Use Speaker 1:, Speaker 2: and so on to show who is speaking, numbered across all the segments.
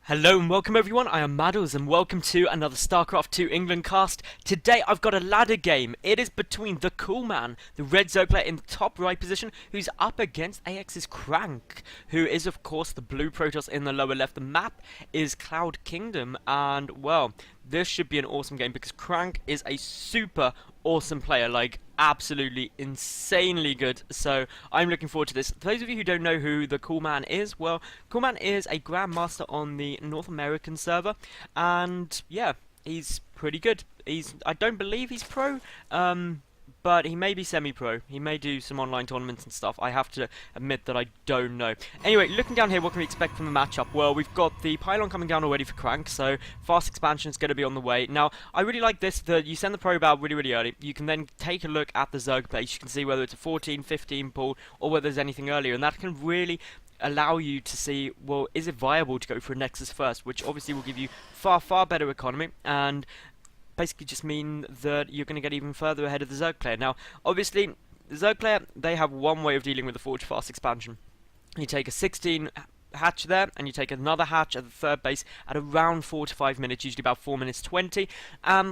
Speaker 1: Hello and welcome everyone, I am Maddles and welcome to another StarCraft 2 England cast. Today I've got a ladder game. It is between thecoolman, the red Zerg player in the top right position, who's up against AX's CranK, who is of course the blue Protoss in the lower left. The map is Cloud Kingdom, and well, this should be an awesome game because CranK is a super awesome player, like absolutely insanely good. So I'm looking forward to this. For those of you who don't know who thecoolman is, well, Coolman is a Grandmaster on the North American server, and yeah, he's pretty good. I don't believe he's pro, but he may be semi-pro. He may do some online tournaments and stuff. I have to admit that I don't know. Anyway, looking down here, what can we expect from the matchup? Well, we've got the pylon coming down already for CranK, so fast expansion is going to be on the way. Now, I really like this, that you send the probe out really early. You can then take a look at the Zerg base. You can see whether it's a 14, 15 pool, or whether there's anything earlier, and that can really allow you to see, well, is it viable to go for a Nexus first, which obviously will give you far better economy, and basically just mean that you're going to get even further ahead of the Zerg player. Now, obviously, the Zerg player, they have one way of dealing with the forge fast expansion. You take a 16 hatch there, and you take another hatch at the third base at around 4 to 5 minutes, usually about 4 minutes 20.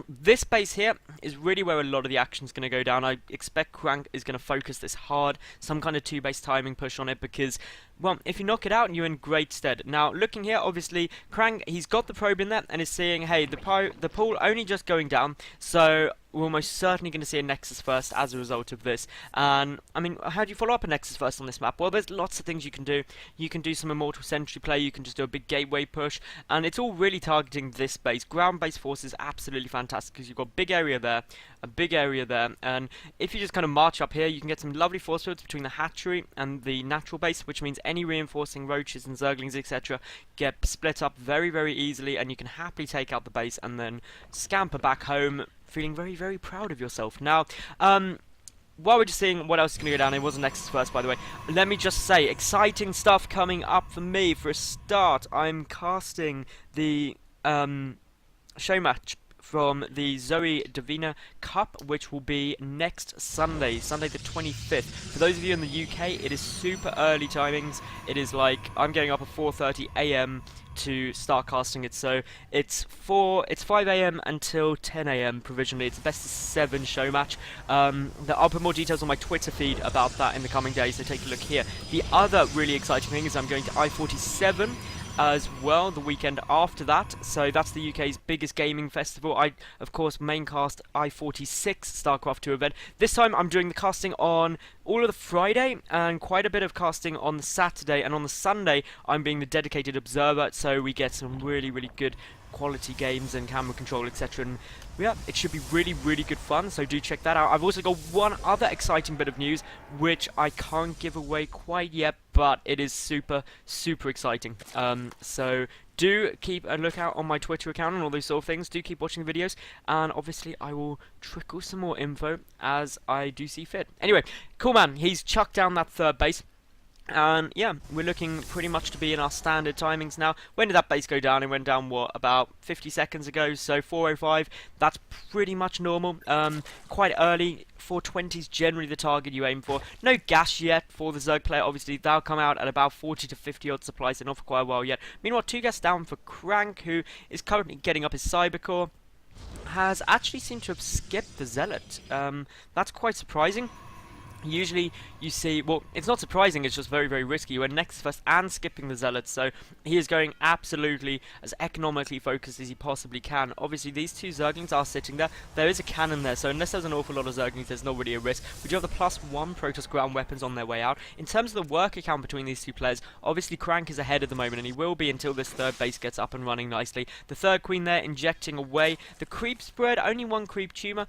Speaker 1: This base here is really where a lot of the action is going to go down. I expect CranK is going to focus this hard, some kind of 2-base timing push on it, because, well, if you knock it out, you're in great stead. Now, looking here, obviously, CranK, he's got the probe in there, and is seeing, hey, the pool only just going down, so we're almost certainly going to see a Nexus first as a result of this. And, I mean, how do you follow up a Nexus first on this map? Well, there's lots of things you can do. You can do some Immortal Sentry play, you can just do a big gateway push, and it's all really targeting this base. Ground-based force is absolutely fantastic, because you've got a big area there, and if you just kind of march up here, you can get some lovely force fields between the hatchery and the natural base, which means any reinforcing roaches and zerglings, etc., get split up very easily, and you can happily take out the base and then scamper back home, feeling very proud of yourself. Now, while we're just seeing what else is going to go down, it was Nexus first, by the way, let me just say, exciting stuff coming up for me. For a start, I'm casting the show match from the Zoe Divina Cup, which will be next Sunday the 25th. For those of you in the UK, it is super early timings. It is like, I'm getting up at 4:30 AM to start casting it, so it's 5 AM until 10 AM provisionally. It's a best of 7 show match. I'll put more details on my Twitter feed about that in the coming days, so take a look here. The other really exciting thing is I'm going to I-47 as well the weekend after that, so that's the UK's biggest gaming festival. I, of course, maincast I-46 StarCraft 2 event. This time I'm doing the casting on all of the Friday and quite a bit of casting on the Saturday, and on the Sunday I'm being the dedicated observer, so we get some really good quality games and camera control, etc. And yeah, it should be really good fun, so do check that out. I've also got one other exciting bit of news, which I can't give away quite yet, but it is super exciting. So do keep a lookout on my Twitter account and all those sort of things. Do keep watching the videos, and obviously I will trickle some more info as I do see fit. Anyway, Coolman, he's chucked down that third base. And yeah, we're looking pretty much to be in our standard timings now. When did that base go down? It went down, what, about 50 seconds ago, so 4:05, that's pretty much normal. Quite early, 4:20 is generally the target you aim for. No gas yet for the Zerg player, obviously. They'll come out at about 40 to 50 odd supplies, so not for quite a while yet. Meanwhile, 2 gas down for CranK, who is currently getting up his Cybercore. Has actually seemed to have skipped the Zealot. That's quite surprising. Usually you see, well, it's not surprising, it's just very risky. You went Nexus first and skipping the Zealots, so he is going absolutely as economically focused as he possibly can. Obviously, these 2 Zerglings are sitting there. There is a cannon there, so unless there's an awful lot of Zerglings, there's not really a risk. We do have the +1 Protoss ground weapons on their way out. In terms of the work account between these 2 players, obviously CranK is ahead at the moment, and he will be until this third base gets up and running nicely. The third queen there injecting away. The creep spread, only 1 creep tumor,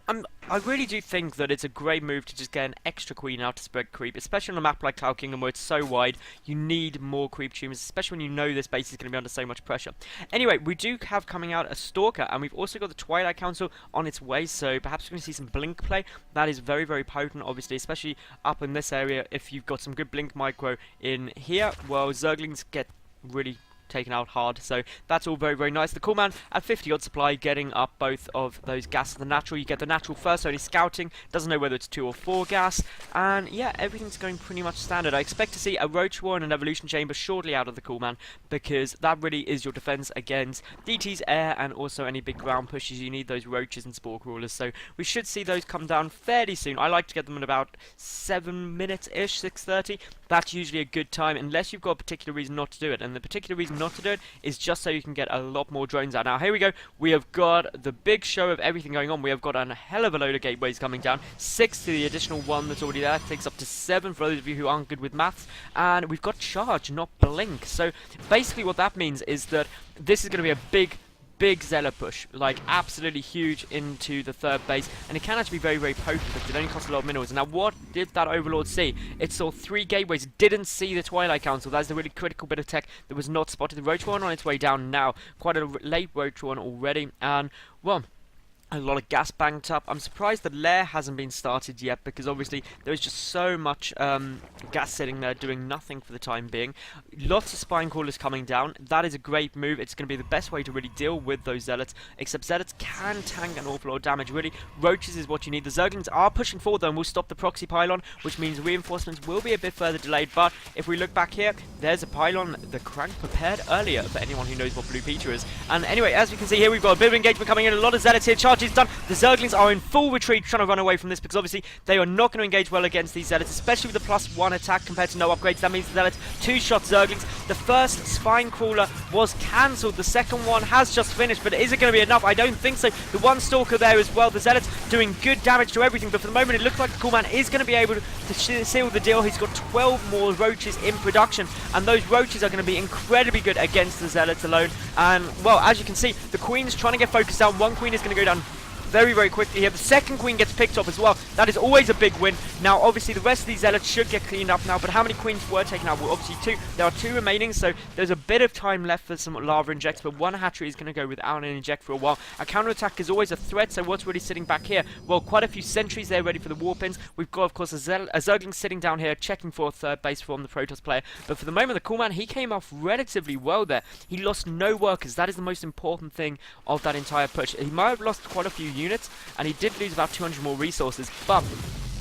Speaker 1: and I really do think that it's a great move to just get an extra queen out to spread creep, especially on a map like Cloud Kingdom where it's so wide. You need more creep tumors, especially when you know this base is going to be under so much pressure. Anyway, we do have coming out a Stalker, and we've also got the Twilight Council on its way, so perhaps we're going to see some Blink play. That is very potent, obviously, especially up in this area. If you've got some good Blink micro in here, well, Zerglings get really taken out hard, so that's all very, very nice. The Coolman at 50 odd supply, getting up both of those gases. The natural, you get the natural first, only scouting, doesn't know whether it's 2 or 4 gas, and yeah, everything's going pretty much standard. I expect to see a Roach War and an Evolution Chamber shortly out of the Coolman, because that really is your defense against DT's air and also any big ground pushes. You need those roaches and spore crawlers, so we should see those come down fairly soon. I like to get them in about 7 minutes-ish, 6:30. That's usually a good time, unless you've got a particular reason not to do it, and the particular reason not to do it is just so you can get a lot more drones out. Now, here we go. We have got the big show of everything going on. We have got a hell of a load of gateways coming down. 6 to the additional 1 that's already there. That takes up to 7 for those of you who aren't good with maths. And we've got charge, not blink. So basically what that means is that this is going to be a big zealot push, like absolutely huge into the 3rd base, and it can actually be very, very potent because it only costs a lot of minerals. Now, what did that Overlord see? It saw 3 gateways, didn't see the Twilight Council. That's the really critical bit of tech that was not spotted. The Roach one on its way down now, quite a late Roach one already, and well, a lot of gas banked up. I'm surprised the lair hasn't been started yet, because obviously there is just so much gas sitting there doing nothing for the time being. Lots of spine crawlers coming down. That is a great move. It's going to be the best way to really deal with those zealots, except zealots can tank an awful lot of damage. Really, roaches is what you need. The Zerglings are pushing forward though, and will stop the proxy pylon, which means reinforcements will be a bit further delayed. But if we look back here, there's a pylon the CranK prepared earlier, for anyone who knows what Blue Peter is. And anyway, as we can see here, we've got a bit of engagement coming in. A lot of zealots here. Charge is done. The Zerglings are in full retreat, trying to run away from this, because obviously they are not going to engage well against these zealots, especially with the +1 attack compared to no upgrades. That means the zealots 2-shot Zerglings. The first spine crawler was cancelled. The second one has just finished, but is it going to be enough? I don't think so. The one stalker there as well. The zealots doing good damage to everything, but for the moment it looks like the Coolman is going to be able to seal the deal. He's got 12 more roaches in production, and those roaches are going to be incredibly good against the zealots alone. And well, as you can see, the Queen's trying to get focused down. One Queen is going to go down very, very quickly here. The second Queen gets picked up as well. That is always a big win. Now, obviously, the rest of these zealots should get cleaned up now, but how many Queens were taken out? Well, obviously 2. There are 2 remaining, so there's a bit of time left for some lava injects, but one hatchery is going to go without an inject for a while. A counterattack is always a threat, so what's really sitting back here? Well, quite a few sentries there ready for the warpins. We've got, of course, a Zergling sitting down here, checking for a 3rd base from the Protoss player, but for the moment, the Coolman, he came off relatively well there. He lost no workers. That is the most important thing of that entire push. He might have lost quite a few units, and he did lose about 200 more resources, but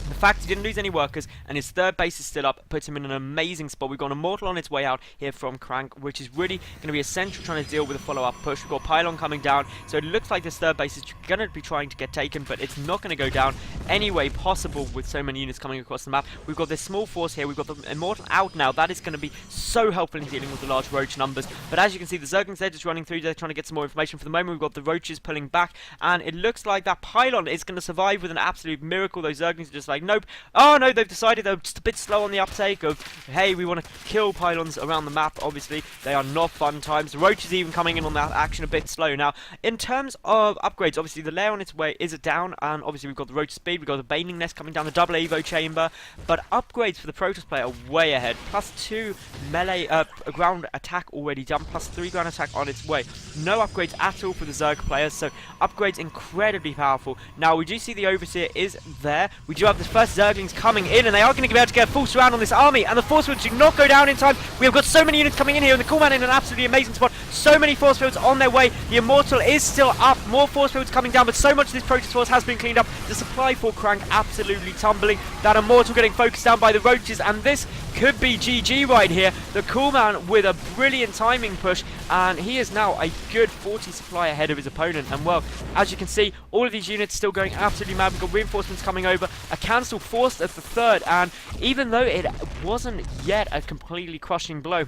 Speaker 1: the fact he didn't lose any workers and his 3rd base is still up puts him in an amazing spot. We've got an Immortal on its way out here from CranK, which is really going to be essential trying to deal with a follow-up push. We've got Pylon coming down, so it looks like this 3rd base is going to be trying to get taken, but it's not going to go down any way possible with so many units coming across the map. We've got this small force here. We've got the Immortal out now. That is going to be so helpful in dealing with the large roach numbers. But as you can see, the Zerglings, they're just running through. They're trying to get some more information. For the moment, we've got the roaches pulling back, and it looks like that Pylon is going to survive with an absolute miracle. Those Zerglings are just like, nope. Oh no, they've decided they're just a bit slow on the uptake of, hey, we want to kill pylons around the map. Obviously, they are not fun times. The roach is even coming in on that action a bit slow. Now, in terms of upgrades, obviously the lair on its way is down, and obviously we've got the roach speed, we've got the baning nest coming down, the double Evo chamber, but upgrades for the Protoss player are way ahead. +2 melee ground attack already done, +3 ground attack on its way. No upgrades at all for the Zerg players, so upgrades incredibly powerful. Now, we do see the Overseer is there. We do have the first Zerglings coming in, and they are going to be able to get a full surround on this army, and the force fields do not go down in time. We have got so many units coming in here, and the Coolman in an absolutely amazing spot. So many force fields on their way. The Immortal is still up. More force fields coming down, but so much of this Protoss force has been cleaned up. The supply for CranK absolutely tumbling. That Immortal getting focused down by the roaches, and this could be GG right here. The Coolman with a brilliant timing push, and he is now a good 40 supply ahead of his opponent. And well, as you can see, all of these units still going absolutely mad. We've got reinforcements coming over, a cancel forced as the 3rd, and even though it wasn't yet a completely crushing blow,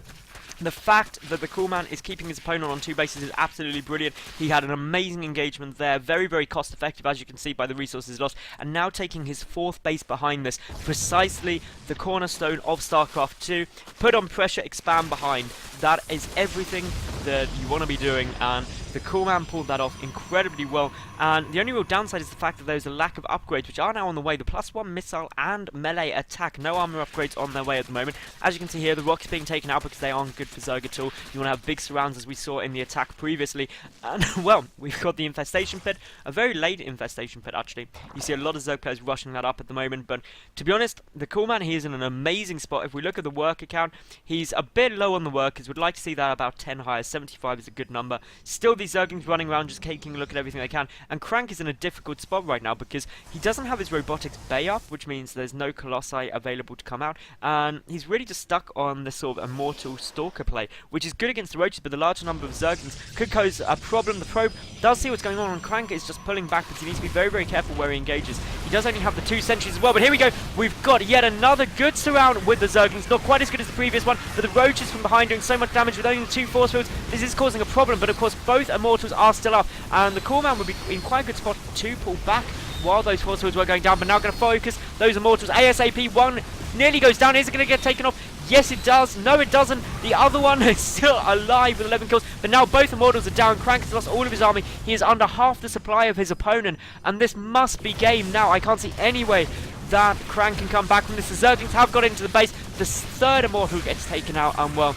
Speaker 1: the fact that the Coolman is keeping his opponent on 2 bases is absolutely brilliant. He had an amazing engagement there, very, very cost effective, as you can see by the resources lost, and now taking his 4th base behind this, precisely the cornerstone of StarCraft 2. Put on pressure, expand behind. That is everything that you want to be doing, and the Coolman pulled that off incredibly well. And the only real downside is the fact that there's a lack of upgrades, which are now on the way. The +1 missile and melee attack, no armor upgrades on their way at the moment. As you can see here, the rockets being taken out because they aren't good for Zerg at all. You want to have big surrounds, as we saw in the attack previously. And, well, we've got the infestation pit, a very late infestation pit, actually. You see a lot of Zerg players rushing that up at the moment, but to be honest, the Coolman, he is in an amazing spot. If we look at the worker count, he's a bit low on the workers. We'd like to see that about 10 higher. 75 is a good number. Still, these Zerglings running around just taking a look at everything they can, and CranK is in a difficult spot right now because he doesn't have his robotics bay up, which means there's no Colossi available to come out, and he's really just stuck on this sort of immortal stalker play, which is good against the roaches, but the larger number of Zerglings could cause a problem. The probe does see what's going on, and CranK is just pulling back, but he needs to be very, very careful where he engages. He does only have the 2 sentries as well, but here we go. We've got yet another good surround with the Zerglings. Not quite as good as the previous one, but the roaches from behind doing so much damage with only the 2 force fields. This is causing a problem, but of course both immortals are still up, and the Coolman would be in quite a good spot to pull back while those force fields were going down, but now going to focus those immortals ASAP. One nearly goes down. Is it going to get taken off? Yes, it does. No, it doesn't. The other one is still alive with 11 kills, but now both immortals are down. CranK has lost all of his army. He is under half the supply of his opponent, and this must be game now. I can't see any way that CranK can come back from this. The Zerglings have got into the base. The third immortal gets taken out, and well,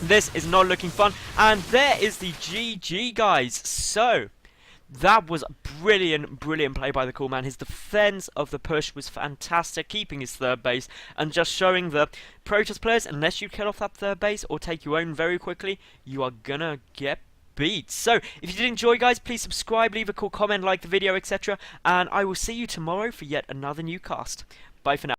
Speaker 1: this is not looking fun. And there is the GG, guys. So that was brilliant play by the Coolman. His defense of the push was fantastic, keeping his third base and just showing the Protoss players, unless you kill off that third base or take your own very quickly, you are gonna get beat. So if you did enjoy, guys, please subscribe, leave a cool comment, like the video, etc. And I will see you tomorrow for yet another new cast. Bye for now.